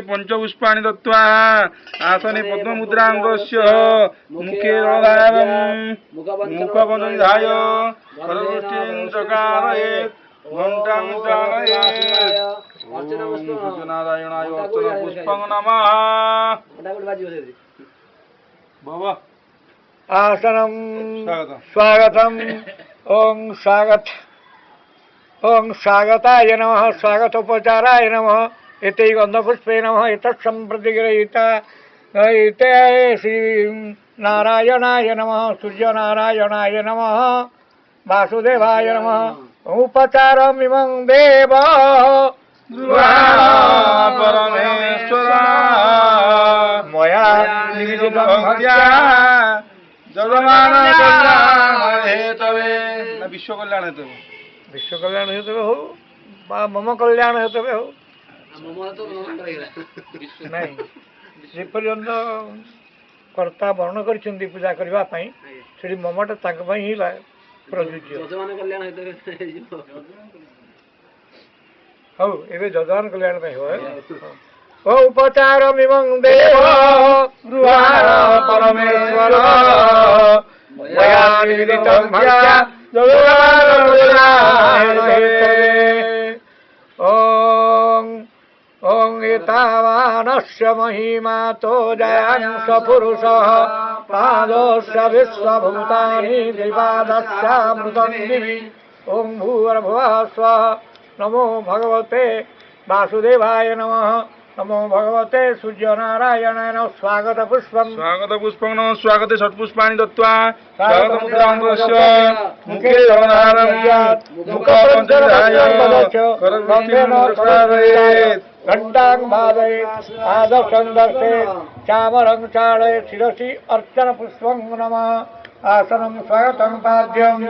पंचपुष्पाणि दत्त्वा आसने पद्ममुद्राङ्गस्य मुखे रणारं मुखपदनिधाय करदृष्टिं चकारयेत् घण्टां चालयेत्। नारायणाय अर्चन पुष्पं नमः। बाबा आसनं स्वागतम्। ओं स्वागताय नमः, स्वागतोपचाराय नमः। एते गंधपुष्पे नमः। एतत्सम्प्रतिगृहीता इते श्री नारायणाय नमः, सूर्यनारायणाय नमः, वासुदेवाय नमः। उपचारमिमं देव परमेश्वर मया निवेदितं भक्त्या जगमान कल्याण हेतवे। विश्व कल्याण हेतवे, विश्व कल्याण हेतवे हो बा मम कल्याण हेतवे हो नहीं जेपर्यंत कर्ता वर्ण करछन्ति पूजा करबा पई श्री ममटा ताक पई ही प्रयोज्य हो एबे जजमान कल्याण पई हो ओ उपचारमिमं देव परमेश्वर मया निवेदितं भक्त्या जगमान कल्याण हेतवे। ओं एतावानस्य महिमा तो जयांस पुरुषः पादस्य विश्वभूतानि द्विपादस्यामृतं दिवि। ओं भूर्भुवः स्वः। नमो भगवते वासुदेवाय नमः। नमो भगवते सूर्यनारायणाय नमः। स्वागत पुष्पं नमः। स्वागते षट्पुष्पाणि दत्त्वा स्वागतमुद्राङ्गस्य मुखे रणारं मुखपञ्चधाय करदृष्टिं चकारयेत् घण्टां वादयेत् आदर्शं दर्शयेत् चामरं चालयेत् शिरसि अर्चन पुष्पं नमः। आसनं स्वागतं पाद्यम्।